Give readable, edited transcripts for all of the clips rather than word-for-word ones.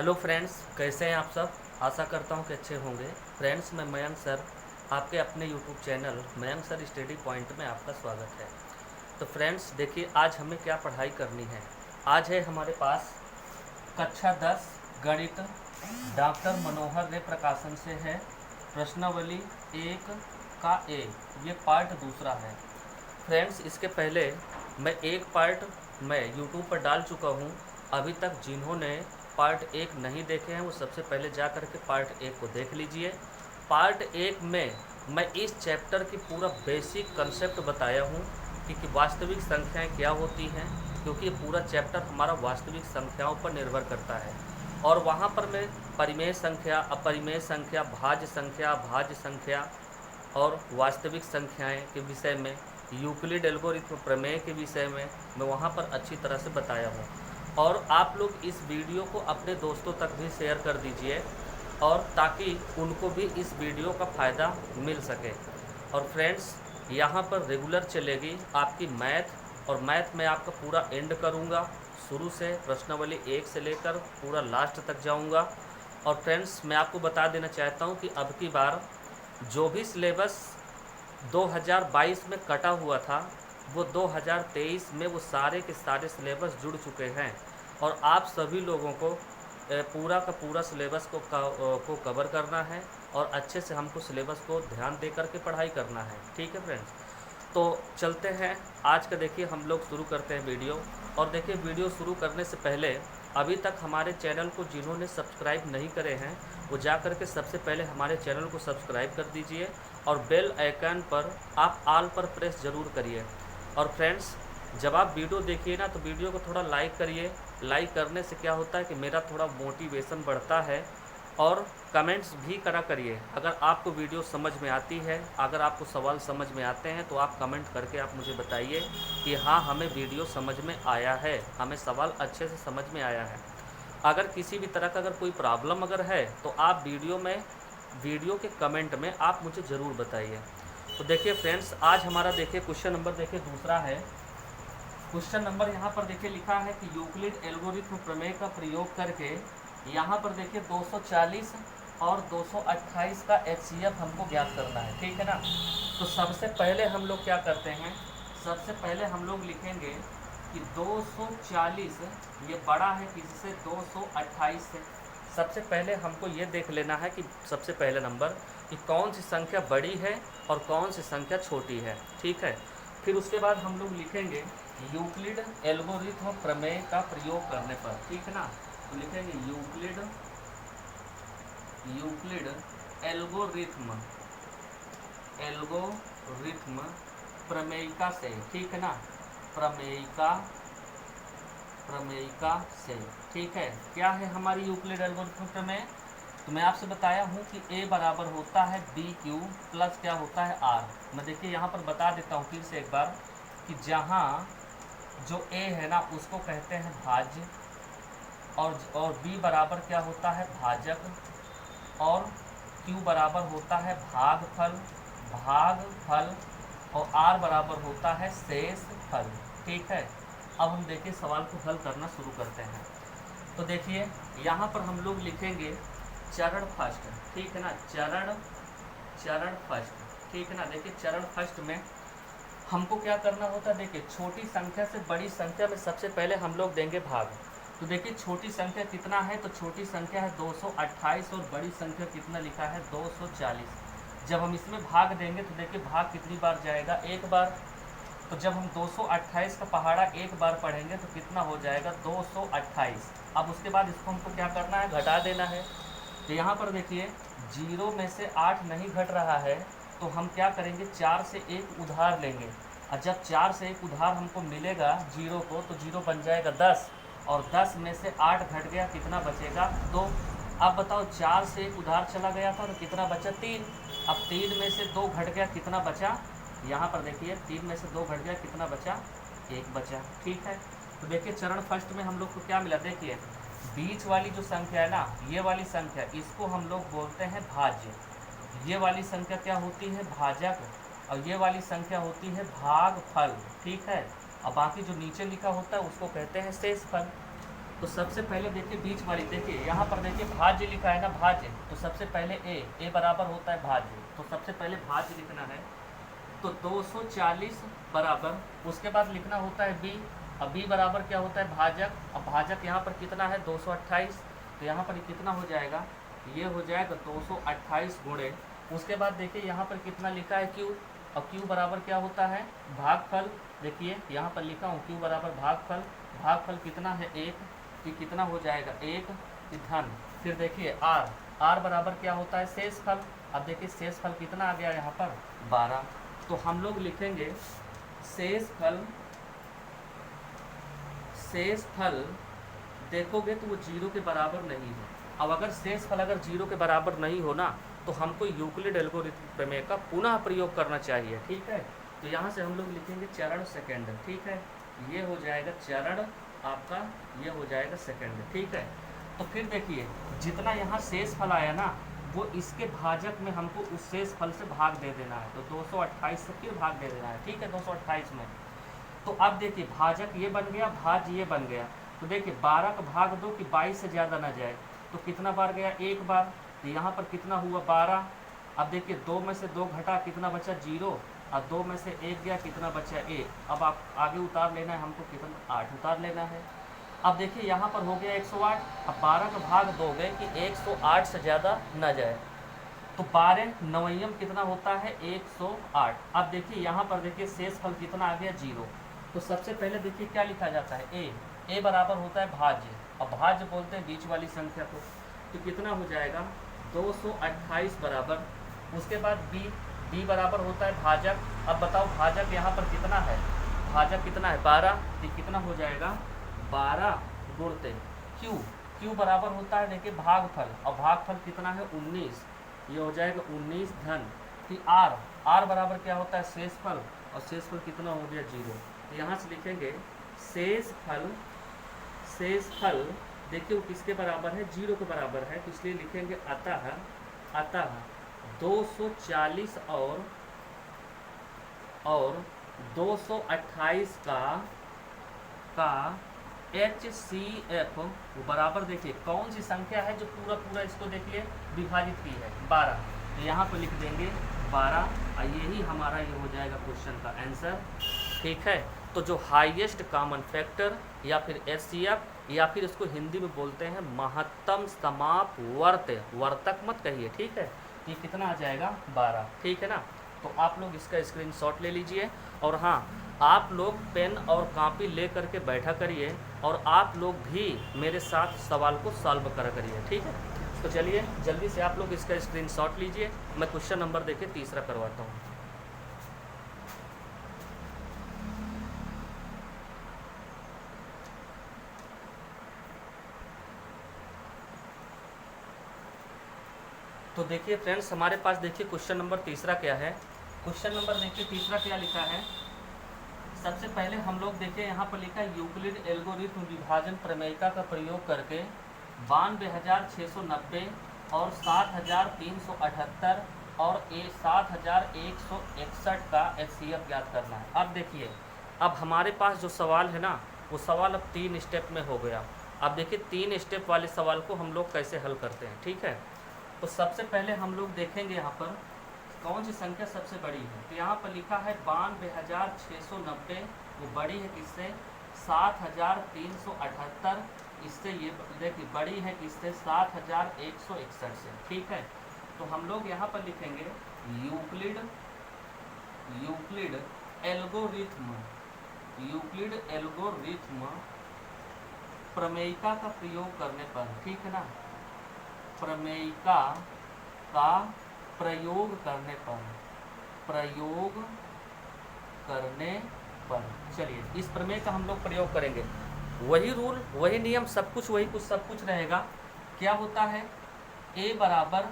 Hello friends, कैसे हैं आप सब। आशा करता हूं कि अच्छे होंगे। फ्रेंड्स, मैं मयंक सर, आपके अपने YouTube channel Mayank sir study point में आपका स्वागत है। तो फ्रेंड्स देखिए, आज हमें क्या पढ़ाई करनी है। आज है हमारे पास कक्षा 10 गणित, डॉक्टर मनोहर रे प्रकाशन से है, प्रश्नावली 1 का ए। ये पार्ट दूसरा है। फ्रेंड्स, इसके पहले मैं एक पार्ट मैं यूट्यूब पर डाल चुका हूँ। अभी तक जिन्होंने पार्ट 1 नहीं देखे हैं वो सबसे पहले जा कर के पार्ट 1 को देख लीजिए। पार्ट 1 में मैं इस चैप्टर की पूरा बेसिक कंसेप्ट बताया हूँ कि वास्तविक संख्याएं क्या होती हैं, क्योंकि ये पूरा चैप्टर हमारा वास्तविक संख्याओं पर निर्भर करता है। और वहाँ पर मैं परिमेय संख्या, अपरिमेय संख्या, भाज्य संख्या और वास्तविक संख्याएं के विषय में, यूक्लिड एल्गोरिथ्म प्रमेय के विषय में मैं वहाँ पर अच्छी तरह से बताया हूँ। और आप लोग इस वीडियो को अपने दोस्तों तक भी शेयर कर दीजिए, और ताकि उनको भी इस वीडियो का फ़ायदा मिल सके। और फ्रेंड्स, यहाँ पर रेगुलर चलेगी आपकी मैथ, और मैथ में आपका पूरा एंड करूँगा, शुरू से प्रश्नावली 1 से लेकर पूरा लास्ट तक जाऊँगा। और फ्रेंड्स, मैं आपको बता देना चाहता हूँ कि अब की बार जो भी सिलेबस 2022 में कटा हुआ था, वो 2023 में वो सारे के सारे सिलेबस जुड़ चुके हैं। और आप सभी लोगों को पूरा का पूरा सिलेबस को कवर करना है, और अच्छे से हमको सिलेबस को ध्यान दे करके पढ़ाई करना है। ठीक है फ्रेंड्स, तो चलते हैं आज का। देखिए, हम लोग शुरू करते हैं वीडियो। और देखिए, वीडियो शुरू करने से पहले अभी तक हमारे चैनल को जिन्होंने सब्सक्राइब नहीं करे हैं वो जा कर के सबसे पहले हमारे चैनल को सब्सक्राइब कर दीजिए, और बेल आइकन पर आप ऑल पर प्रेस ज़रूर करिए। और फ्रेंड्स, जब आप वीडियो देखिए ना, तो वीडियो को थोड़ा लाइक करिए। लाइक करने से क्या होता है कि मेरा थोड़ा मोटिवेशन बढ़ता है। और कमेंट्स भी करा करिए। अगर आपको वीडियो समझ में आती है, अगर आपको सवाल समझ में आते हैं, तो आप कमेंट करके आप मुझे बताइए कि हाँ, हमें वीडियो समझ में आया है, हमें सवाल अच्छे से समझ में आया है। अगर किसी भी तरह का अगर कोई प्रॉब्लम अगर है, तो आप वीडियो के कमेंट में आप मुझे ज़रूर बताइए। तो देखिए फ्रेंड्स, आज हमारा देखिए क्वेश्चन नंबर देखिए दूसरा है। क्वेश्चन नंबर यहाँ पर देखिए लिखा है कि यूक्लिड एल्गोरिथ्म प्रमेय का प्रयोग करके यहाँ पर देखिए 240 और 228 का एचसीएफ हमको ज्ञात करना है। ठीक है ना। तो सबसे पहले हम लोग क्या करते हैं, सबसे पहले हम लोग लिखेंगे कि 240 ये बड़ा है किससे, 228 से। सबसे पहले हमको ये देख लेना है कि सबसे पहले नंबर कि कौन सी संख्या बड़ी है और कौन सी संख्या छोटी है। ठीक है। फिर उसके बाद हम लोग लिखेंगे यूक्लिड एल्गोरिथ्म प्रमेय का प्रयोग करने पर। ठीक है ना। तो लिखेंगे यूक्लिड एल्गोरिथ्म प्रमेयिका से। ठीक है ना। प्रमेयिका से। ठीक है। क्या है हमारी यूक्लिड एल्गोरिथ्म प्रमेय? तो मैं आपसे बताया हूँ कि a बराबर होता है BQ प्लस क्या होता है R। मैं देखिए यहाँ पर बता देता हूँ फिर से एक बार कि जहाँ जो a है ना उसको कहते हैं भाज्य, और b बराबर क्या होता है भाजक, और q बराबर होता है भागफल, और r बराबर होता है शेष फल। ठीक है। अब हम देखिए सवाल को हल करना शुरू करते हैं। तो देखिए यहाँ पर हम लोग लिखेंगे चरण फर्स्ट। ठीक है ना। चरण फर्स्ट। ठीक है ना। देखिए चरण फर्स्ट में हमको क्या करना होता है, देखिए छोटी संख्या से बड़ी संख्या में सबसे पहले हम लोग देंगे भाग। तो देखिए छोटी संख्या कितना है, तो छोटी संख्या है 228, और बड़ी संख्या कितना लिखा है 240। जब हम इसमें भाग देंगे तो देखिए भाग कितनी बार जाएगा, एक बार। तो जब हम 228 का पहाड़ा एक बार पढ़ेंगे तो कितना हो जाएगा 228। अब उसके बाद इसको हमको क्या करना है, घटा देना है। तो यहाँ पर देखिए 0 में से 8 नहीं घट रहा है, तो हम क्या करेंगे 4 से 1 उधार लेंगे। और जब 4 से 1 उधार हमको मिलेगा 0 को, तो 0 बन जाएगा 10, और 10 में से 8 घट गया, कितना बचेगा 2। अब बताओ 4 से 1 उधार चला गया था तो कितना बचा 3। अब 3 में से 2 घट गया, कितना बचा, यहाँ पर देखिए 3 में से 2 घट गया, कितना बचा 1 बचा। ठीक है। तो देखिए चरण फर्स्ट में हम लोग को क्या मिला, देखिए बीच वाली जो संख्या है ना, ये वाली संख्या, इसको हम लोग बोलते हैं भाज्य। ये वाली संख्या क्या होती है भाजक, और ये वाली संख्या होती है भागफल। ठीक है। और बाकी जो नीचे लिखा होता है उसको कहते हैं शेषफल। तो सबसे पहले देखिए बीच वाली, देखिए यहाँ पर देखिए भाज्य लिखा है ना, भाज्य, तो सबसे पहले ए बराबर होता है भाज्य, तो सबसे पहले भाज्य लिखना है। तो 240 बराबर, उसके बाद लिखना होता है बी। अब बी बराबर क्या होता है भाजक। अब भाजक यहाँ पर कितना है 228, तो यहाँ पर कितना हो जाएगा, ये हो जाएगा 228 गुणे, उसके बाद देखिए यहाँ पर कितना लिखा है क्यू। अब क्यू बराबर क्या होता है भागफल, देखिए यहाँ पर लिखा हूँ क्यू बराबर भागफल, भागफल कितना है 1, कि कितना हो जाएगा 1 धन। फिर देखिए आर, आर बराबर क्या होता है शेषफल। अब देखिए शेषफल कितना आ गया यहाँ पर 12, तो हम लोग लिखेंगे शेषफल, शेषफल देखोगे तो वो 0 के बराबर नहीं है। अब अगर शेषफल अगर 0 के बराबर नहीं हो ना, तो हमको यूक्लिड एल्गोरिथम प्रमेय का पुनः प्रयोग करना चाहिए, ठीक है। तो यहाँ से हम लोग लिखेंगे चरण सेकंड, ठीक है, ये हो जाएगा चरण आपका, ये हो जाएगा सेकंड, ठीक है। तो फिर देखिए जितना यहाँ शेषफल आया ना, वो इसके भाजक में हमको उस शेषफल से भाग दे देना है, तो 228 से फिर भाग दे देना है, ठीक है, 228 में। तो अब देखिए भाजक ये बन गया, भाज ये बन गया, तो देखिए 12 का भाग दो कि 22 से ज़्यादा ना जाए, तो कितना बार गया एक बार, तो यहाँ पर कितना हुआ 12। अब देखिए 2 में से 2 घटा कितना बचा 0, और 2 में से 1 गया कितना बचा 1। अब आप आगे उतार लेना है हमको, कितना 8 उतार लेना है। अब देखिए यहाँ पर हो गया 108, अब 12 का भाग दोगे कि 108 से ज़्यादा ना जाए, तो 12 नवयम कितना होता है 108। अब देखिए यहाँ पर देखिए शेषफल कितना आ गया 0। तो सबसे पहले देखिए क्या लिखा जाता है ए बराबर होता है भाज्य, अब भाज्य बोलते हैं बीच वाली संख्या को, तो कितना हो जाएगा 228 बराबर, उसके बाद बी बराबर होता है भाजक। अब बताओ भाजक यहाँ पर कितना है, भाजक कितना है 12, तो कितना हो जाएगा 12 गुणते क्यू बराबर होता है देखिए भागफल, और भागफल कितना है 19, ये हो जाएगा 19 धन। कि आर बराबर क्या होता है शेषफल, और शेषफल कितना हो गया 0, तो यहाँ से लिखेंगे शेषफल, शेषफल देखिए वो किसके बराबर है 0 के बराबर है, तो इसलिए लिखेंगे अतः 240 और 228 का HCF बराबर, देखिए कौन सी संख्या है जो पूरा इसको देखिए विभाजित की है 12, तो यहाँ पर लिख देंगे 12, और यही हमारा ये हो जाएगा क्वेश्चन का आंसर, ठीक है। तो जो हाईएस्ट कॉमन फैक्टर या फिर HCF या फिर इसको हिंदी में बोलते हैं महत्तम समापवर्त, वर्तक मत कहिए, ठीक है, ये कितना आ जाएगा 12, ठीक है ना। तो आप लोग इसका स्क्रीनशॉट ले लीजिए, और हाँ आप लोग पेन और कॉपी ले करके बैठा करिए, और आप लोग भी मेरे साथ सवाल को सॉल्व करा करिए, ठीक है। तो चलिए जल्दी से आप लोग इसका स्क्रीनशॉट लीजिए, मैं क्वेश्चन नंबर देखिए तीसरा करवाता हूँ। तो देखिए फ्रेंड्स हमारे पास देखिए क्वेश्चन नंबर तीसरा क्या है, क्वेश्चन नंबर देखिए तीसरा क्या लिखा है। सबसे पहले हम लोग देखिए यहाँ पर लिखा है यूक्लिड एल्गोरिथम विभाजन प्रमेयिका का प्रयोग करके 92,690 और 7,378 और 7,161 का HCF ज्ञात करना है। अब देखिए अब हमारे पास जो सवाल है ना, वो सवाल अब 3 स्टेप में हो गया। अब देखिए 3 स्टेप वाले सवाल को हम लोग कैसे हल करते हैं, ठीक है। तो सबसे पहले हम लोग देखेंगे यहाँ पर कौन सी संख्या सबसे बड़ी है, तो यहाँ पर लिखा है 92,690, वो बड़ी है किससे 7,378, इससे ये देखिए बड़ी है किससे 7,161 से, ठीक है। तो हम लोग यहाँ पर लिखेंगे यूक्लिड एल्गोरिथम प्रमेयिका का प्रयोग करने पर, ठीक है ना, प्रमेयिका का प्रयोग करने पर चलिए इस प्रमेय का हम लोग प्रयोग करेंगे। वही रूल वही नियम सब कुछ रहेगा। क्या होता है A बराबर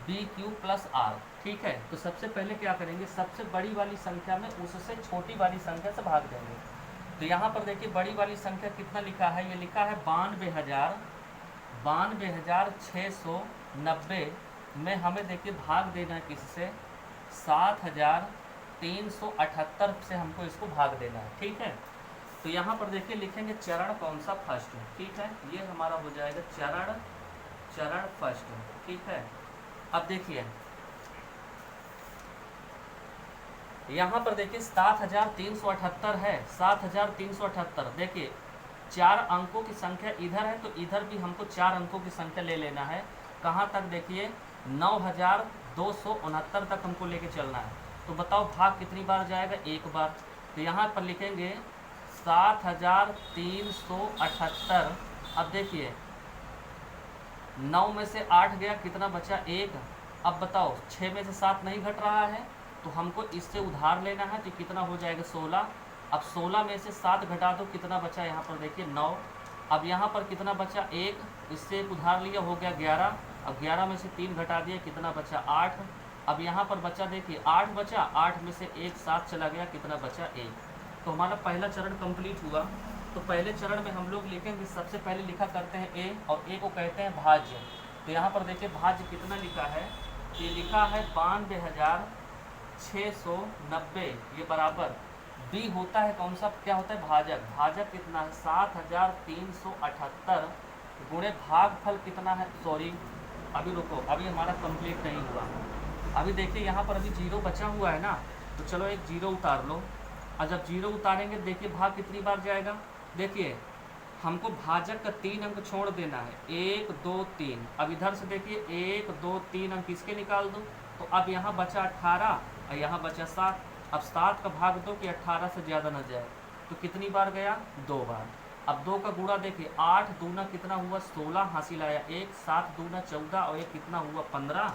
BQ प्लस R, ठीक है। तो सबसे पहले क्या करेंगे, सबसे बड़ी वाली संख्या में उससे छोटी वाली संख्या से भाग देंगे। तो यहाँ पर देखिए बड़ी वाली संख्या कितना लिखा है, ये लिखा है 92,690 में हमें देखिए भाग देना है किससे 7,378 से हमको इसको भाग देना है, ठीक है। तो यहाँ पर देखिए लिखेंगे चरण कौन सा फर्स्ट, ठीक है, ये हमारा हो जाएगा चरण फर्स्ट, ठीक है। अब देखिए यहाँ पर देखिए 7378 है, 7378। देखिए 4 अंकों की संख्या इधर है तो इधर भी हमको 4 अंकों की संख्या ले लेना है। कहाँ तक? देखिए 9269 तक हमको लेके चलना है। तो बताओ भाग कितनी बार जाएगा? एक बार। तो यहाँ पर लिखेंगे 7378। अब देखिए 9 में से 8 गया, कितना बचा? 1। अब बताओ 6 में से 7 नहीं घट रहा है तो हमको इससे उधार लेना है, तो कितना हो जाएगा? 16। अब 16 में से 7 घटा दो, कितना बचा? यहाँ पर देखिए 9। अब यहाँ पर कितना बचा? 1। इससे एक उधार लिया, हो गया 11। अब 11 में से 3 घटा दिए, कितना बचा? 8। अब यहाँ पर बचा देखिए 8 बचा, 8 में से 1 7 चला गया, कितना बचा? 1। तो हमारा पहला चरण कंप्लीट हुआ। तो पहले चरण में हम लोग लिखेंगे, सबसे पहले लिखा करते हैं ए, और ए को कहते हैं भाज्य। तो यहाँ पर देखिए भाज्य कितना लिखा है? ये लिखा है 92,690, ये बराबर बी होता है कौन सा? क्या होता है? भाजक। भाजक कितना है? 7378 गुणे भागफल कितना है? सॉरी अभी रुको, अभी हमारा कंप्लीट नहीं हुआ। अभी देखिए यहाँ पर अभी 0 बचा हुआ है ना, तो चलो एक 0 उतार लो। और जब 0 उतारेंगे देखिए भाग कितनी बार जाएगा? देखिए हमको भाजक का 3 अंक छोड़ देना है, 1 2 3। अब इधर से देखिए 1 2 3 अंक इसके निकाल दो, तो अब यहाँ बचा 18 और यहाँ बचा 7। अब 7 का भाग दो कि 18 से ज़्यादा न जाए, तो कितनी बार गया? 2 बार। अब 2 का गुणा देखिए, 8 दूना कितना हुआ? 16, हासिल आया 1, 7 दूना 14 और 1 कितना हुआ? 15।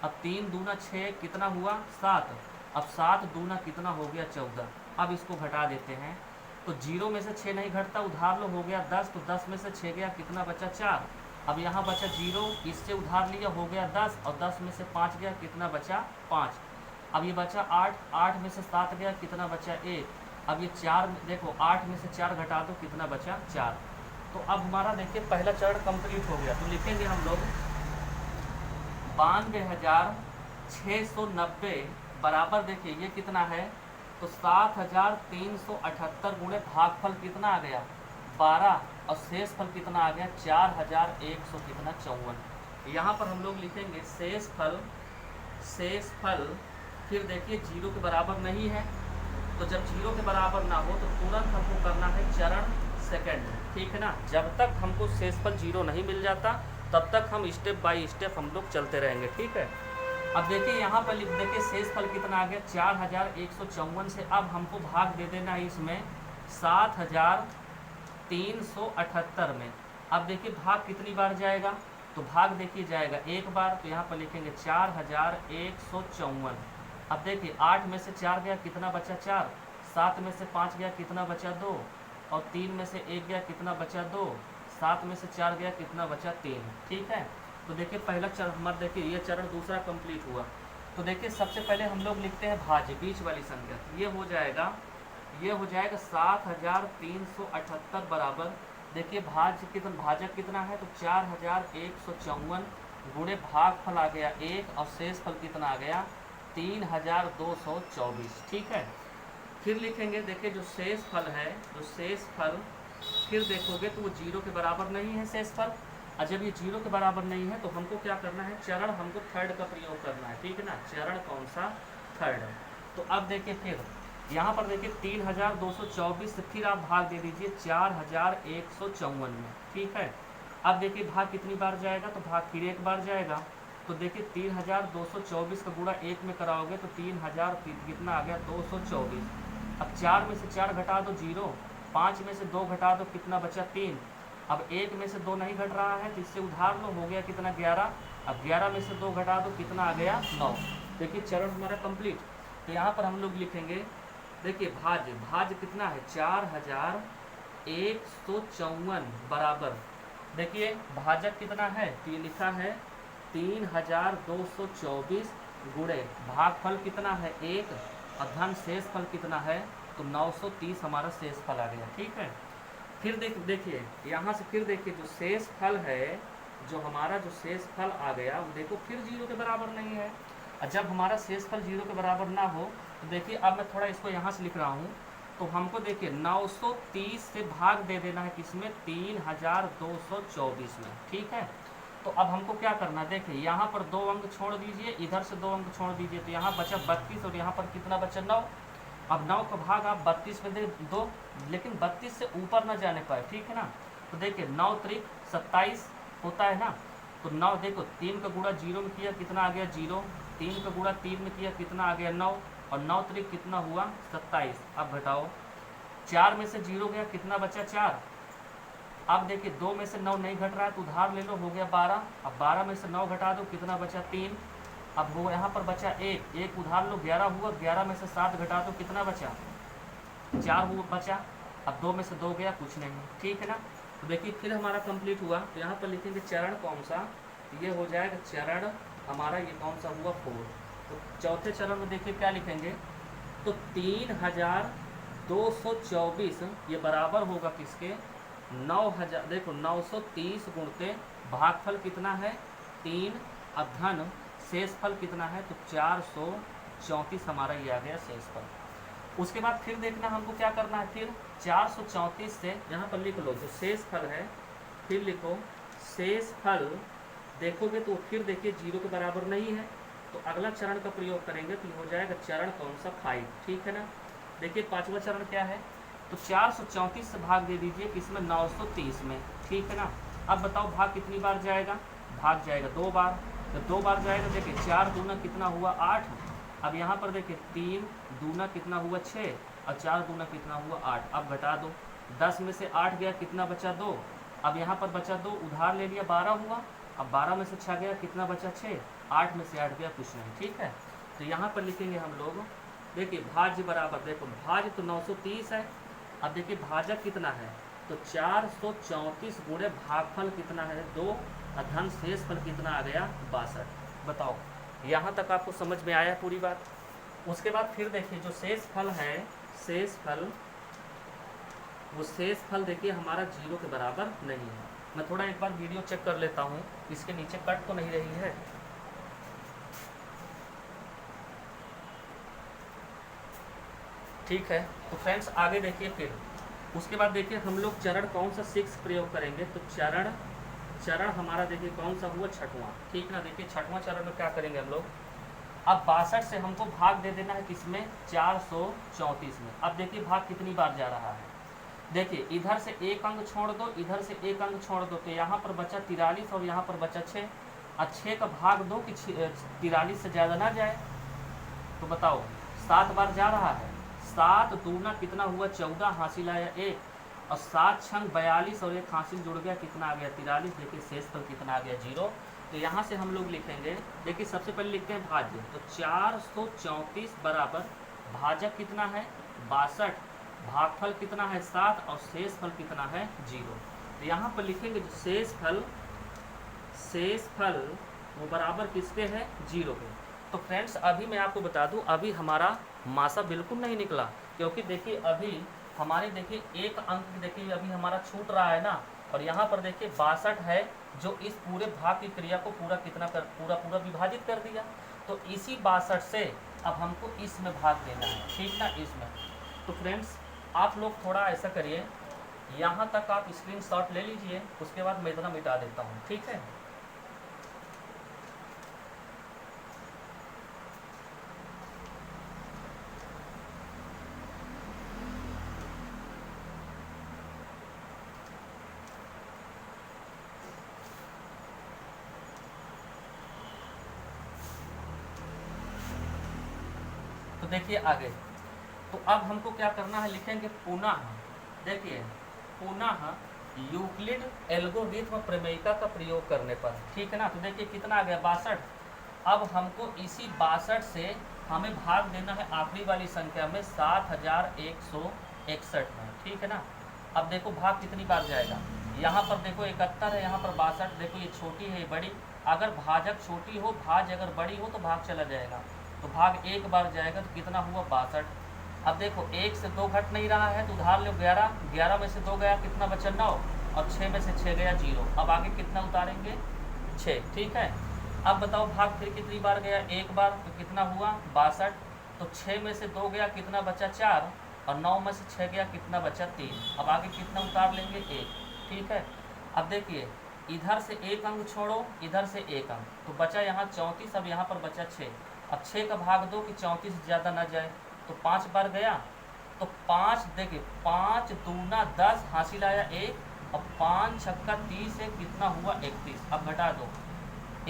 अब 3 दूना 6, कितना हुआ? 7। अब 7 दूना कितना हो गया? 14। अब इसको घटा देते हैं, तो 0 में से 6 नहीं घटता, उधार लो, हो गया 10। तो 10 में से 6 गया, कितना बचा? 4। अब यहाँ बचा 0, इससे उधार लिया, हो गया 10, और 10 में से 5 गया, कितना बचा? 5। अब ये बचा 8, 8 में से 7 गया, कितना बचा? 1। अब ये 4 देखो, 8 में से 4 घटा दो, कितना बचा? 4। तो अब हमारा देखिए पहला चरण कंप्लीट हो गया। तो लिखेंगे हम लोग 92,690 बराबर, देखिए ये कितना है? तो 7378 गुणे भागफल कितना आ गया? 12, और शेष फल कितना आ गया? 4100 कितना? 54। यहाँ पर हम लोग लिखेंगे शेष फल। फिर देखिए 0 के बराबर नहीं है, तो जब 0 के बराबर ना हो तो तुरंत हमको करना है चरण सेकंड, ठीक है ना। जब तक हमको शेषफल 0 नहीं मिल जाता तब तक हम स्टेप बाय स्टेप हम लोग चलते रहेंगे, ठीक है। अब देखिए यहाँ पर लिख देखिए शेषफल कितना आ गया? 4154 से अब हमको भाग दे देना है इसमें 7378 में। अब देखिए भाग कितनी बार जाएगा? तो भाग देखिए जाएगा एक बार, तो यहाँ पर लिखेंगे 4154। अब देखिए 8 में से 4 गया, कितना बचा? 4। 7 में से 5 गया, कितना बचा? 2। और 3 में से 1 गया, कितना बचा? 2। 7 में से 4 गया, कितना बचा? 3, ठीक है। तो देखिए पहला चरण हमारा, देखिए ये चरण दूसरा कंप्लीट हुआ। तो देखिए सबसे पहले हम लोग लिखते हैं भाज्य, बीच वाली संख्या। ये हो जाएगा 7378 बराबर, देखिए भाजक कितना है? तो 4154 गुणे भागफल आ गया 1, और शेष फल कितना आ गया? 3224, ठीक है। फिर लिखेंगे, देखिए जो शेष फल है, फिर देखोगे तो वो 0 के बराबर नहीं है शेष फल। और जब ये 0 के बराबर नहीं है तो हमको क्या करना है? चरण हमको थर्ड का प्रयोग करना है, ठीक है ना। चरण कौन सा? थर्ड। तो अब देखिए फिर यहाँ पर देखिए 3224 से फिर आप भाग दे दीजिए 4154 में, ठीक है। अब देखिए भाग कितनी बार जाएगा? तो भाग फिर एक बार जाएगा। तो देखिए 3224 का गुणा 1 में कराओगे तो 3000 कितना आ गया? 224। अब 4 में से 4 घटा दो 0, 5 में से 2 घटा दो, कितना बचा? 3। अब 1 में से 2 नहीं घट रहा है तो इससे उधार लो, हो गया कितना? 11। अब 11 में से 2 घटा दो, कितना आ गया? 9। देखिए चरण हमारा कंप्लीट। तो यहाँ पर हम लोग लिखेंगे, देखिए भाज्य कितना है? 4154 बराबर, देखिए भाजक कितना है? तो ये लिखा है 3224 गुणे भागफल कितना है? 1, और धन शेष फल कितना है? तो 930 हमारा शेष फल आ गया, ठीक है। फिर देखिए यहाँ से फिर देखिए जो शेष फल है, जो हमारा जो शेष फल आ गया वो देखो फिर 0 के बराबर नहीं है। और जब हमारा शेष फल 0 के बराबर ना हो तो देखिए अब मैं थोड़ा इसको यहाँ से लिख रहा हूँ तो हमको देखिए 930 से भाग दे देना है किसमें, 3224 में। ठीक है, तो अब हमको क्या करना है, देखिए यहाँ पर 2 अंक छोड़ दीजिए, इधर से 2 अंक छोड़ दीजिए, तो यहाँ बचा 32 और यहाँ पर कितना बचा 9। अब 9 का भाग आप 32 में दे दो, लेकिन 32 से ऊपर ना जाने पाए। ठीक है ना, तो देखिए 9 त्रिक 27 होता है ना, तो 9 देखो 3 का गुणा 0 में किया कितना आ गया 0, 3 का गुणा 3 में किया कितना आ गया 9, और 9 त्रिक कितना हुआ 27। अब घटाओ, 4 में से 0 गया कितना बचा 4। अब देखिए 2 में से 9 नहीं घट रहा है तो उधार ले लो, हो गया 12। अब 12 में से 9 घटा दो कितना बचा 3। अब वो यहाँ पर बचा 1 उधार लो 11 हुआ, 11 में से 7 घटा दो कितना बचा 4 हुआ बचा। अब 2 में से 2 गया कुछ नहीं। ठीक है ना, तो देखिए फिर हमारा कंप्लीट हुआ, तो यहाँ पर लिखेंगे चरण कौन सा, ये हो जाएगा चरण हमारा ये कौन सा हुआ 4। तो चौथे चरण में देखिए क्या लिखेंगे, तो 3224 ये बराबर होगा किसके 9000। देखो 930 गुणते भागफल कितना है 3, अब धन शेष फल कितना है तो 434 हमारा ये आ गया शेष फल। उसके बाद फिर देखना हमको क्या करना है, फिर 434 से यहाँ पर लिख लो जो शेष फल है, फिर लिखो शेष फल। देखोगे तो फिर देखिए 0 के बराबर नहीं है, तो अगला चरण का प्रयोग करेंगे तो हो जाएगा चरण कौन सा 5। ठीक है ना, देखिए 5वां चरण क्या है, तो 434 से भाग दे दीजिए किसमें 930 में। ठीक है ना, अब बताओ भाग कितनी बार जाएगा, भाग जाएगा 2 बार, तो 2 बार जाएगा। देखिए 4 दूना कितना हुआ 8, अब यहाँ पर देखिए 3 दूना कितना हुआ 6 और 4 दूना कितना हुआ 8। अब घटा दो, 10 में से 8 गया कितना बचा 2, अब यहाँ पर बचा 2 उधार ले लिया 12 हुआ, अब 12 में से 6 गया कितना बचा 6, 8 में से 8 गया कुछ नहीं। ठीक है, तो यहाँ पर लिखेंगे हम लोग, देखिए भाज्य बराबर, देखो भाज्य तो 930 है, अब देखिए भाजक कितना है तो 434 गुणे भागफल कितना है 2 और धन शेष फल कितना आ गया 62। बताओ यहाँ तक आपको समझ में आया पूरी बात। उसके बाद फिर देखिए जो शेष फल है, शेष फल, वो शेष फल देखिए हमारा 0 के बराबर नहीं है। मैं थोड़ा एक बार वीडियो चेक कर लेता हूँ, इसके नीचे कट तो नहीं रही है। ठीक है, तो फ्रेंड्स आगे देखिए फिर उसके बाद देखिए हम लोग चरण कौन सा 6 प्रयोग करेंगे, तो चरण हमारा देखिए कौन सा हुआ 6वां। ठीक ना, देखिए 6वां चरण में क्या करेंगे हम लोग, अब 62 से हमको भाग दे देना है किसमें 434 में। अब देखिए भाग कितनी बार जा रहा है, देखिए इधर से 1 अंक छोड़ दो, इधर से 1 अंक छोड़ दो, तो यहाँ पर बचा 43 और यहाँ पर बचा 6। और 6 का भाग दो कि 43 से ज़्यादा ना जाए, तो बताओ 7 बार जा रहा है, 7 दूना कितना हुआ 14, हासिल आया 1 और 7 छंग 42 और 1 हासिल जुड़ गया कितना आ गया 43। देखिए शेष फल कितना आ गया 0। तो यहाँ से हम लोग लिखेंगे, देखिए सबसे पहले लिखते हैं भाज्य, तो 434 बराबर भाजक कितना है 62, भागफल कितना है 7 और शेष फल कितना है 0। तो यहाँ पर लिखेंगे जो शेष फल वो बराबर किसके है 0 के। तो फ्रेंड्स अभी मैं आपको बता दूं, अभी हमारा मासा बिल्कुल नहीं निकला, क्योंकि देखिए अभी हमारे देखिए 1 अंक देखिए अभी हमारा छूट रहा है ना, और यहाँ पर देखिए 62 है जो इस पूरे भाग की क्रिया को पूरा विभाजित कर दिया। तो इसी 62 से अब हमको इसमें भाग देना है। ठीक ना, इसमें। तो फ्रेंड्स आप लोग थोड़ा ऐसा करिए, यहाँ तक आप स्क्रीनशॉट ले लीजिए, उसके बाद मैं इतना मिटा देता हूँ। ठीक है, तो देखिए आगे, तो अब हमको क्या करना है, लिखेंगे पुनः, देखिए पुनः यूक्लिड एल्गोरिथ्म प्रमेयिका का प्रयोग करने पर। ठीक है ना, तो देखिए कितना आ गया 62। अब हमको इसी 62 से हमें भाग देना है आखिरी वाली संख्या में 7161 में। ठीक है ना, अब देखो भाग कितनी बार जाएगा, यहाँ पर देखो 71 है, यहाँ पर 62, देखो ये छोटी है ये बड़ी, अगर भाजक छोटी हो भाज अगर बड़ी हो तो भाग चला जाएगा, तो भाग 1 बार जाएगा तो कितना हुआ 62। अब देखो 1 से 2 घट नहीं रहा है तो उधार लो 11, 11 में से 2 गया कितना बचा 9 और 6 में से 6 गया 0। अब आगे कितना उतारेंगे 6। ठीक है, अब बताओ भाग फिर कितनी बार गया 1 बार, तो कितना हुआ 62। तो 6 में से 2 गया कितना बचा 4 और 9 में से 6 गया कितना बचा 3। अब आगे कितना उतार लेंगे 1, ठीक है। अब देखिए इधर से एक अंक छोड़ो, इधर से एक अंक, तो बचा यहाँ 34, अब यहाँ पर बचा 6। अब 6 का भाग दो कि 34 से ज़्यादा ना जाए, तो 5 बार गया, तो 5 देखिए 5 दूना 10 हासिल आया 1, अब 5 छक्का 30 है कितना हुआ 31। अब घटा दो,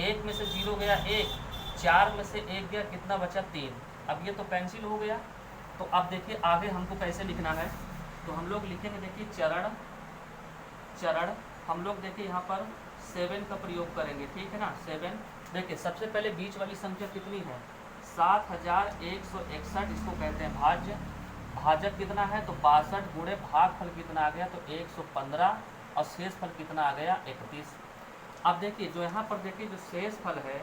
1 में से 0 गया 1, 4 में से 1 गया कितना बचा 3। अब ये तो कैंसिल हो गया। तो अब देखिए आगे हमको कैसे लिखना है, तो हम लोग लिखेंगे देखिए चरण चरण हम लोग देखिए यहाँ पर 7 का प्रयोग करेंगे, ठीक है ना। 7 देखिए सबसे पहले बीच वाली संख्या कितनी है 7161, इसको कहते हैं भाज्य। भाजक कितना है तो 62 गुणे भागफल कितना आ गया तो 115, और शेष फल कितना आ गया 31। अब देखिए जो यहाँ पर देखिए जो शेष फल है,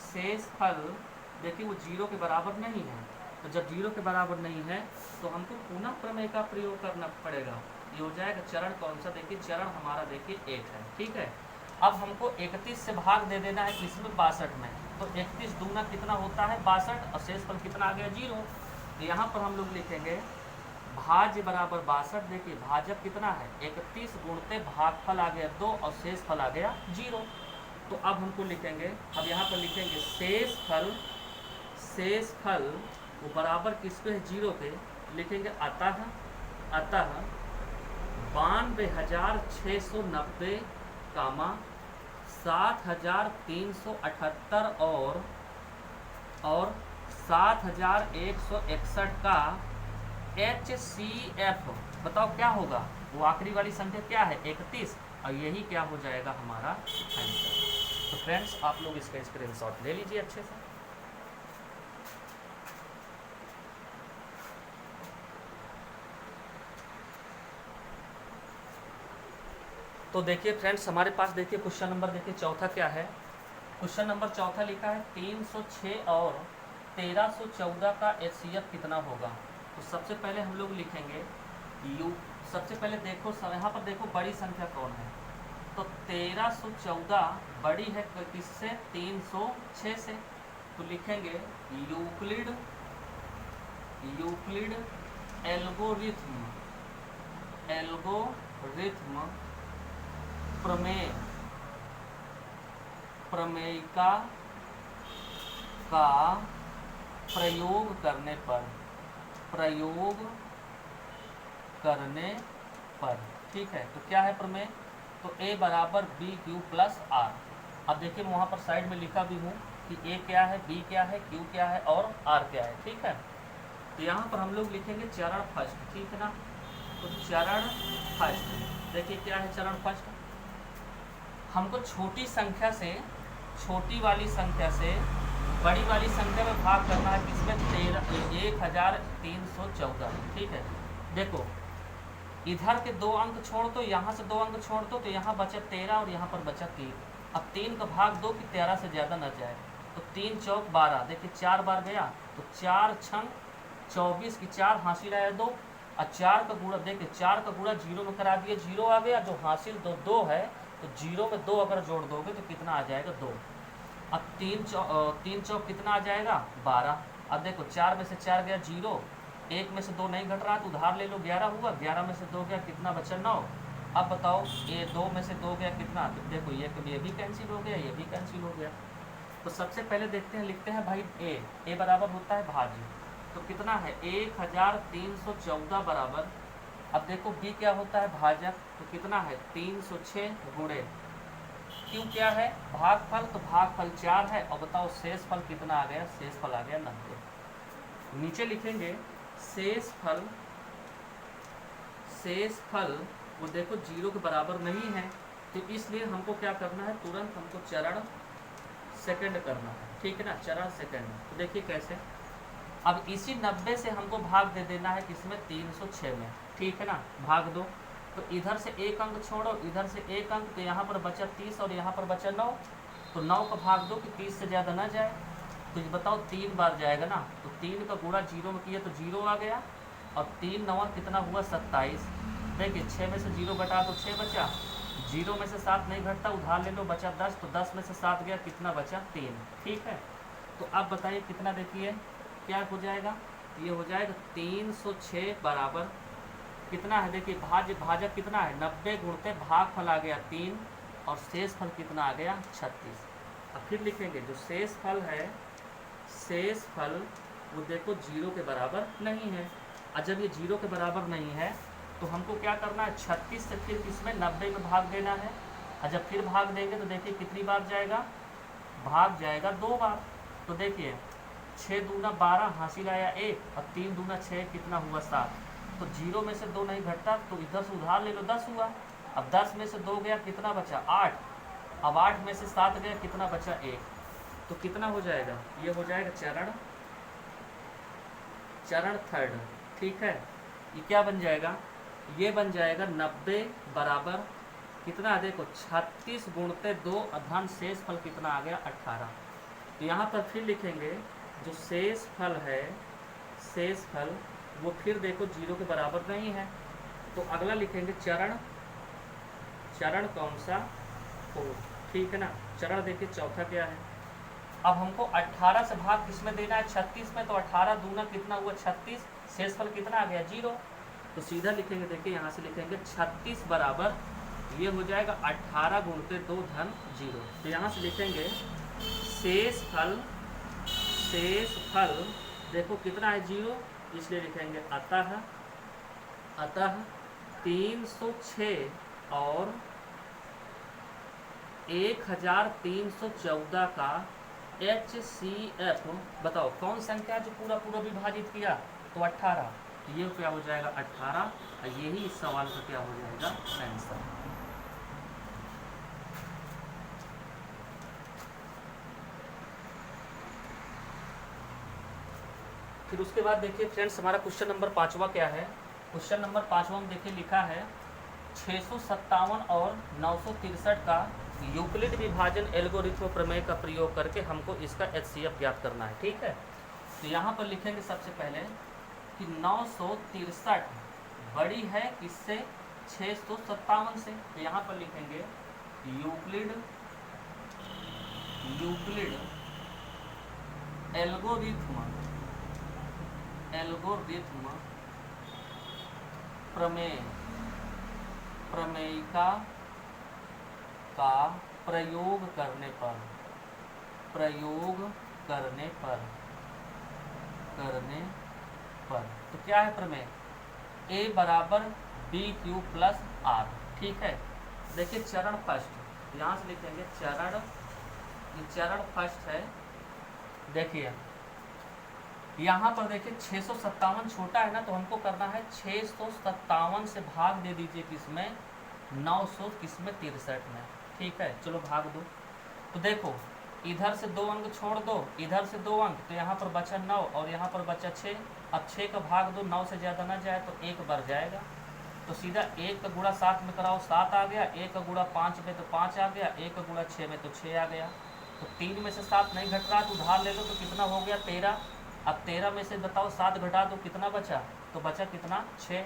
शेष फल देखिए वो 0 के बराबर नहीं है। तो जब 0 के बराबर नहीं है तो हमको पुनः प्रमेय का प्रयोग करना पड़ेगा। ये हो जाएगा चरण कौन सा, देखिए चरण हमारा देखिए 1 है, ठीक है। अब हमको 31 से भाग दे देना है किसमें 62 में, तो 31 दूना कितना होता है 62, और शेष फल कितना आ गया 0। तो यहाँ पर हम लोग लिखेंगे भाज्य बराबर 62, देखिए भाजक कितना है 31 गुणते भागफल आ गया 2 और शेष फल आ गया 0। तो अब हमको लिखेंगे, अब यहाँ पर लिखेंगे शेष फल वो बराबर किस पे है 0 पे, लिखेंगे अतः 92,690 कामा 7,378 और 7,161 का HCF बताओ क्या होगा, वो आखिरी वाली संख्या क्या है 31, और यही क्या हो जाएगा हमारा आंसर। तो फ्रेंड्स आप लोग इसका स्क्रीनशॉट ले लीजिए अच्छे से। तो देखिए फ्रेंड्स हमारे पास देखिए क्वेश्चन नंबर देखिए चौथा क्या है। क्वेश्चन नंबर चौथा लिखा है 306 और 1314 का HCF कितना होगा। तो सबसे पहले हम लोग लिखेंगे सबसे पहले देखो यहाँ पर देखो बड़ी संख्या कौन है, तो 1314 बड़ी है किससे 306 से, तो लिखेंगे यूक्लिड एल्गोरिथ्म प्रमेयिका का प्रयोग करने पर ठीक है। तो क्या है प्रमेय, तो A बराबर BQ प्लस R। अब देखिए मैं वहाँ पर साइड में लिखा भी हूँ कि A क्या है, B क्या है, Q क्या है और R क्या है, ठीक है। तो यहाँ पर हम लोग लिखेंगे चरण फर्स्ट, ठीक है ना। तो चरण फर्स्ट देखिए क्या है चरण फर्स्ट, हमको छोटी वाली संख्या से बड़ी वाली संख्या में भाग करना है किसमें 1314, ठीक है। देखो इधर के 2 अंक छोड़ दो, यहाँ से 2 अंक छोड़ दो, तो यहाँ बचा 13 और यहाँ पर बचा 3। अब 3 का भाग दो कि 13 से ज़्यादा न जाए, तो 3 चौक 12, देखिए 4 बार गया तो 4 छंग 24 की 4 हासिल आया 2, और 4 का गुणा देखिए 4 का गुणा 0 में करा दिए 0 आ गया, जो हासिल 2 है तो 0 में 2 अगर जोड़ दोगे तो कितना आ जाएगा 2। अब 3 चौक कितना आ जाएगा 12। अब देखो 4 में से 4 गया 0, 1 में से 2 नहीं घट रहा तो उधार ले लो 11 हुआ, 11 में से 2 गया कितना बचा 9। अब बताओ ये 2 में से 2 गया कितना, तो देखो ये भी कैंसिल हो गया, ये भी कैंसिल हो गया। तो सबसे पहले देखते हैं, लिखते हैं भाई ए बराबर होता है भाज्य, तो कितना है 1314 बराबर, अब देखो बी क्या होता है भाजक, तो कितना है 306 गुणे क्यों क्या है भागफल, तो भागफल 4 है, और बताओ शेष फल कितना आ गया, शेष फल आ गया 90। नीचे लिखेंगे शेष फल वो देखो 0 के बराबर नहीं है, तो इसलिए हमको क्या करना है, तुरंत हमको चरण सेकंड करना है, ठीक है ना, चरण सेकंड। तो देखिए कैसे, अब इसी 90 से हमको भाग दे देना है किसमें 306 में, ठीक है ना, भाग दो। तो इधर से 1 अंक छोड़ो, इधर से 1 अंक, तो यहाँ पर बचा 30 और यहाँ पर बचा 9, तो 9 का भाग दो कि 30 से ज़्यादा ना जाए, तो ये बताओ 3 बार जाएगा ना, तो 3 का गुणा 0 में किया तो 0 आ गया, और 3 9 कितना हुआ 27। देखिए 6 में से 0 घटा तो 6 बचा, 0 में से 7 नहीं घटता उधार ले लो बचा 10, तो 10 में से 7 गया कितना बचा 3, ठीक है। तो अब बताइए कितना, देखिए क्या हो जाएगा तो ये हो जाएगा 306 बराबर कितना है, देखिए भाजक कितना है 90 गुणते भागफल आ गया 3 और शेष फल कितना आ गया 36। अब फिर लिखेंगे जो शेष फल है, शेष फल वो देखो 0 के बराबर नहीं है। और जब ये 0 के बराबर नहीं है तो हमको क्या करना है, 36 से फिर इसमें 90 में भाग देना है। और जब फिर भाग देंगे तो देखिए कितनी बार जाएगा, भाग जाएगा 2 बार। तो देखिए 6 दूना 12 हासिल आया 1 और 3 दूना 6 कितना हुआ 7। तो 0 में से 2 नहीं घटता तो इधर से उधार ले लो 10 हुआ। अब 10 में से 2 गया कितना बचा 8। अब 8 में से 7 गया कितना बचा 1। तो कितना हो जाएगा, ये हो जाएगा चरण थर्ड। ठीक है, ये क्या बन जाएगा, ये बन जाएगा 90 बराबर कितना है, देखो 36 गुणते 2 धन शेष फल कितना आ गया 18। तो यहाँ पर फिर लिखेंगे जो शेष फल है, शेष फल वो फिर देखो 0 के बराबर नहीं है। तो अगला लिखेंगे चरण कौन सा हो, ठीक है ना। चरण देखिए चौथा क्या है। अब हमको 18 से भाग किसमें देना है 36 में। तो 18 दूना कितना हुआ 36, शेष फल कितना आ गया 0। तो सीधा लिखेंगे, देखिए यहाँ से लिखेंगे 36 बराबर ये हो जाएगा 18 गुणते 2 धन 0। तो यहाँ से लिखेंगे शेष फल देखो कितना है 0, इसलिए लिखेंगे अतः 306 और 1314 का HCF बताओ कौन संख्या जो पूरा विभाजित किया, तो 18। तो ये क्या हो जाएगा 18 और यही इस सवाल का क्या हो जाएगा आंसर। फिर उसके बाद देखिए फ्रेंड्स हमारा क्वेश्चन नंबर 5वां क्या है। क्वेश्चन नंबर 5वां में देखिए लिखा है 657 और 963 का यूक्लिड विभाजन एल्गोरिथम प्रमेय का प्रयोग करके हमको इसका HCF ज्ञात करना है। ठीक है, तो यहाँ पर लिखेंगे सबसे पहले कि 963 बड़ी है किससे 657 से। तो यहाँ पर लिखेंगे यूक्लिड एल्गोरिथम प्रमेयिका का प्रयोग करने पर तो क्या है प्रमेय, A बराबर BQ प्लस R। ठीक है, देखिए चरण फर्स्ट, यहाँ से लिखेंगे चरण फर्स्ट है। देखिए यहाँ पर देखिए 657 छोटा है ना, तो हमको करना है 657 से भाग दे दीजिए किसमें 900 किसमें 63 में। ठीक है, चलो भाग दो। तो देखो इधर से 2 अंक छोड़ दो, इधर से 2 अंक, तो यहाँ पर बचा 9 और यहाँ पर बचा 6। अब 6 का भाग दो, 9 से ज़्यादा ना जाए तो 1 बढ़ जाएगा। तो सीधा 1 का गुणा 7 में कराओ 7 आ गया, 1 का गुणा 5 में तो 5 आ गया, 1 का गुणा 6 में तो 6 आ गया। तो 3 में से 7 नहीं घट रहा तो उधार ले लो, तो कितना हो गया 13। अब 13 में से बताओ 7 घटा दो कितना बचा, तो बचा कितना 6।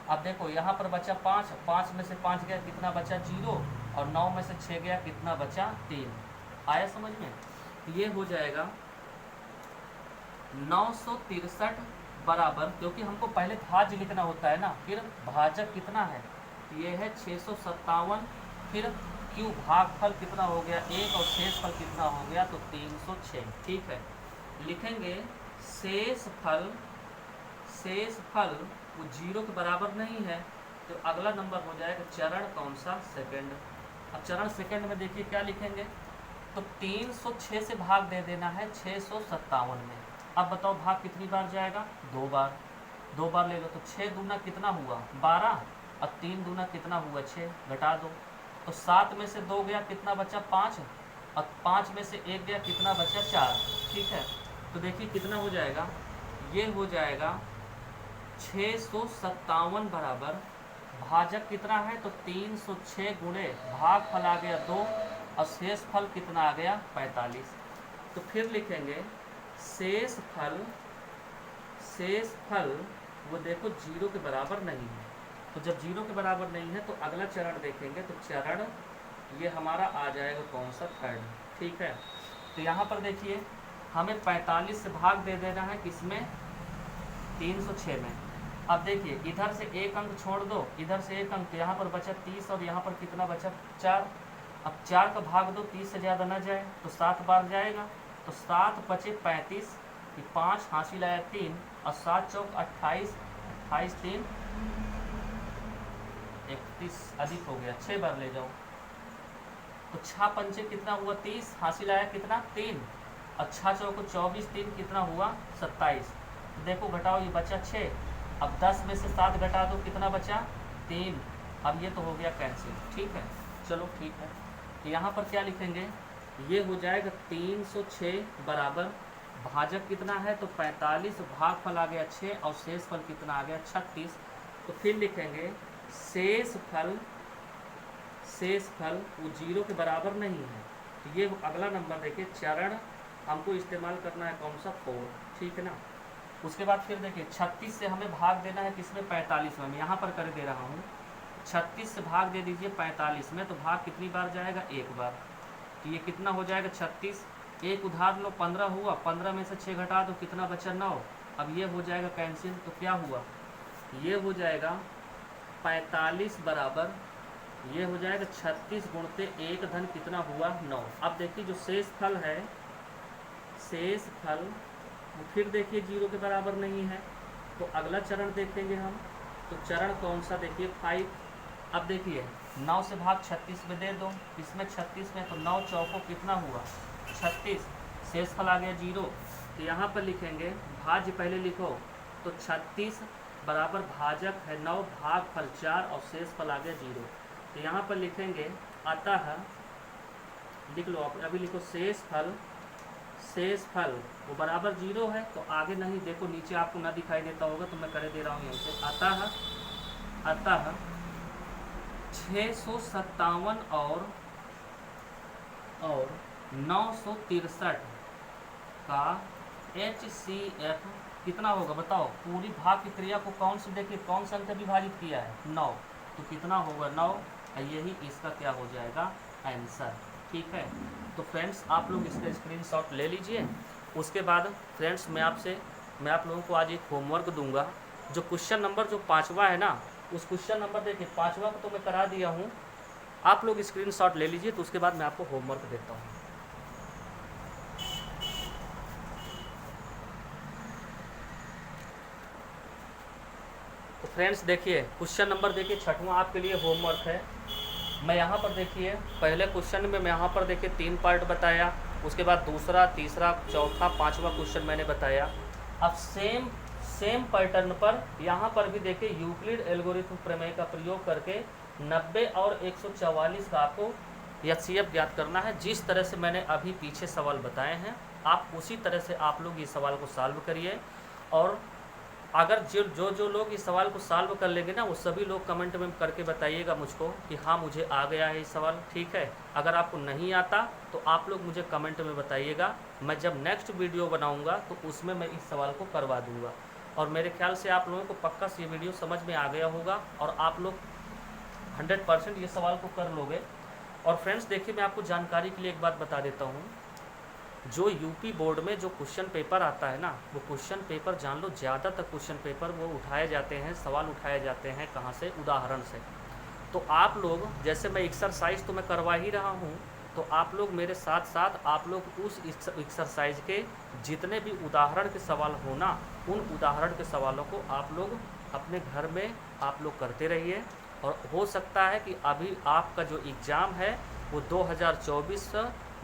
अब देखो यहाँ पर बचा 5, 5 में से 5 गया कितना बचा 0 और 9 में से 6 गया कितना बचा 3। आया समझ में। ये हो जाएगा 963 बराबर, क्योंकि हमको पहले भाज्य लिखना होता है ना, फिर भाजक कितना है, ये है 657, फिर क्यों भागफल कितना हो गया 1 और शेष फल कितना हो गया तो 306। ठीक है, लिखेंगे शेष फल वो 0 के बराबर नहीं है, तो अगला नंबर हो जाएगा चरण कौन सा सेकंड। अब चरण सेकंड में देखिए क्या लिखेंगे, तो 306 से भाग दे देना है 657 में। अब बताओ भाग कितनी बार जाएगा 2 बार, 2 बार ले लो। तो 6 दूना कितना हुआ 12 और 3 दूना कितना हुआ 6, घटा दो। तो 7 में से 2 गया कितना बचा 5 और 5 में से 1 गया कितना बचा 4। ठीक है, तो देखिए कितना हो जाएगा, ये हो जाएगा 657 बराबर भाजक कितना है तो 306 गुणे भागफल आ गया 2 और शेष फल कितना आ गया 45। तो फिर लिखेंगे शेष फल वो देखो 0 के बराबर नहीं है। तो जब 0 के बराबर नहीं है तो अगला चरण देखेंगे, तो चरण ये हमारा आ जाएगा कौन सा थर्ड। ठीक है, तो यहाँ पर देखिए हमें 45 से भाग दे देना है किसमें 306 में। अब देखिए इधर से एक अंक छोड़ दो, इधर से एक अंक, तो यहाँ पर बचा 30 और यहाँ पर कितना बचा 4। अब 4 का भाग दो, 30 से ज़्यादा ना जाए तो 7 बार जाएगा, तो 7 बचे 35, 5 हासिल आया 3 और 7 चौक 28, 28 3 31 अधिक हो गया, 6 बार ले जाओ, तो 6 पंचे कितना हुआ 30, हासिल आया कितना 3 और 6 चौक 24, 3 कितना हुआ 27। तो देखो घटाओ, ये बचा 6। अब 10 में से 7 घटा दो, कितना बचा 3। अब ये तो हो गया कैंसिल, ठीक है, चलो ठीक है। तो यहाँ पर क्या लिखेंगे, ये हो जाएगा 306 बराबर भाजक कितना है तो 45, भागफल आ गया 6 और शेषफल कितना आ गया 36। तो फिर लिखेंगे शेषफल वो 0 के बराबर नहीं है। तो ये अगला नंबर देखिए, चरण हमको इस्तेमाल करना है कौन सा 4, ठीक है ना। उसके बाद फिर देखिए 36 से हमें भाग देना है किसमें 45 में, मैं यहाँ पर कर दे रहा हूँ। 36 से भाग दे दीजिए 45 में, तो भाग कितनी बार जाएगा, एक बार। तो ये कितना हो जाएगा 36, एक उधार लो 15 हुआ, 15 में से 6 घटा दो, कितना बचा 9। अब ये हो जाएगा कैंसिल, तो क्या हुआ, ये हो जाएगा 45 बराबर, ये हो जाएगा 36 गुणते 1 धन कितना हुआ 9। अब देखिए जो शेष फल है, शेष फल फिर देखिए 0 के बराबर नहीं है, तो अगला चरण देखेंगे हम। तो चरण कौन सा देखिए 5। अब देखिए 9 से भाग 36 में दे दो, इसमें 36 में, तो 9 चौको कितना हुआ 36, शेषफल आ गया 0। तो यहाँ पर लिखेंगे भाज्य पहले लिखो, तो 36 बराबर भाजक है 9, भागफल 4 और शेषफल आ गया 0। तो यहाँ पर लिखेंगे अतः, लिख लो अभी लिखो शेषफल वो बराबर 0 है, तो आगे नहीं, देखो नीचे आपको ना दिखाई देता होगा तो मैं कर दे रहा हूँ यहाँ से। अतः 657 और 963 का HCF कितना होगा बताओ। पूरी भाग की क्रिया को कौन से देखिए कौन संख्या विभाजित किया है 9, तो कितना होगा 9, यही इसका क्या हो जाएगा आंसर, ठीक है। तो फ्रेंड्स आप लोग इसका स्क्रीनशॉट ले लीजिए। उसके बाद फ्रेंड्स मैं आप लोगों को आज एक होमवर्क दूंगा। जो क्वेश्चन नंबर जो 5वां है ना, उस क्वेश्चन नंबर देखिए 5वां को तो मैं करा दिया हूँ, आप लोग स्क्रीनशॉट ले लीजिए, तो उसके बाद मैं आपको होमवर्क देता हूँ। तो फ्रेंड्स देखिए क्वेश्चन नंबर देखिए 6वां आपके लिए होमवर्क है। मैं यहाँ पर देखिए पहले क्वेश्चन में मैं यहाँ पर देखिए 3 पार्ट बताया, उसके बाद दूसरा, तीसरा, चौथा, 5वां क्वेश्चन मैंने बताया। अब सेम पैटर्न पर यहाँ पर भी देखिए यूक्लिड एल्गोरिथम प्रमेय का प्रयोग करके 90 और 144 का आपको HCF ज्ञात करना है। जिस तरह से मैंने अभी पीछे सवाल बताए हैं, आप उसी तरह से आप लोग इस सवाल को सॉल्व करिए। और अगर जो लोग इस सवाल को सॉल्व कर लेंगे ना, वो सभी लोग कमेंट में करके बताइएगा मुझको कि हाँ मुझे आ गया है ये सवाल, ठीक है। अगर आपको नहीं आता तो आप लोग मुझे कमेंट में बताइएगा, मैं जब नेक्स्ट वीडियो बनाऊंगा तो उसमें मैं इस सवाल को करवा दूंगा। और मेरे ख्याल से आप लोगों को पक्का से ये वीडियो समझ में आ गया होगा और आप लोग 100% ये सवाल को कर लोगे। और फ्रेंड्स देखिए मैं आपको जानकारी के लिए एक बात बता देता हूँ, जो यूपी बोर्ड में जो क्वेश्चन पेपर आता है ना, वो क्वेश्चन पेपर जान लो ज़्यादातर क्वेश्चन पेपर वो उठाए जाते हैं, सवाल उठाए जाते हैं कहाँ से, उदाहरण से। तो आप लोग जैसे मैं एक्सरसाइज तो मैं करवा ही रहा हूँ, तो आप लोग मेरे साथ साथ आप लोग उस एक्सरसाइज के जितने भी उदाहरण के सवाल हो ना, उन उदाहरण के सवालों को आप लोग अपने घर में आप लोग करते रहिए। और हो सकता है कि अभी आपका जो एग्ज़ाम है वो 2024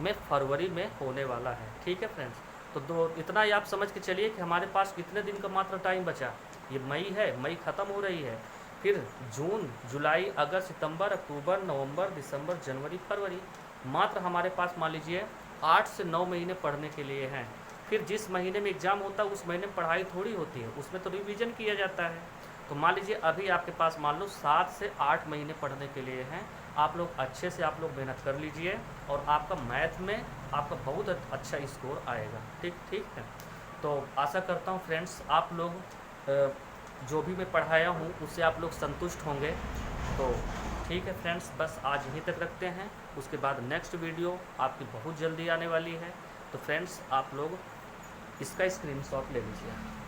में फरवरी में होने वाला है, ठीक है फ्रेंड्स। तो इतना ही आप समझ के चलिए कि हमारे पास कितने दिन का मात्र टाइम बचा। ये मई है, मई ख़त्म हो रही है, फिर जून, जुलाई, अगस्त, सितंबर, अक्टूबर, नवंबर, दिसंबर, जनवरी, फरवरी, मात्र हमारे पास मान लीजिए 8 से 9 महीने पढ़ने के लिए हैं। फिर जिस महीने में एग्ज़ाम होता है उस महीने में पढ़ाई थोड़ी होती है, उसमें तो रिवीजन किया जाता है। तो मान लीजिए अभी आपके पास मान लो 7 से 8 महीने पढ़ने के लिए हैं। आप लोग अच्छे से आप लोग मेहनत कर लीजिए और आपका मैथ में आपका बहुत अच्छा स्कोर आएगा, ठीक है। तो आशा करता हूँ फ्रेंड्स आप लोग जो भी मैं पढ़ाया हूँ उससे आप लोग संतुष्ट होंगे। तो ठीक है फ्रेंड्स, बस आज यहीं तक रखते हैं। उसके बाद नेक्स्ट वीडियो आपकी बहुत जल्दी आने वाली है। तो फ्रेंड्स आप लोग इसका स्क्रीनशॉट ले लीजिए।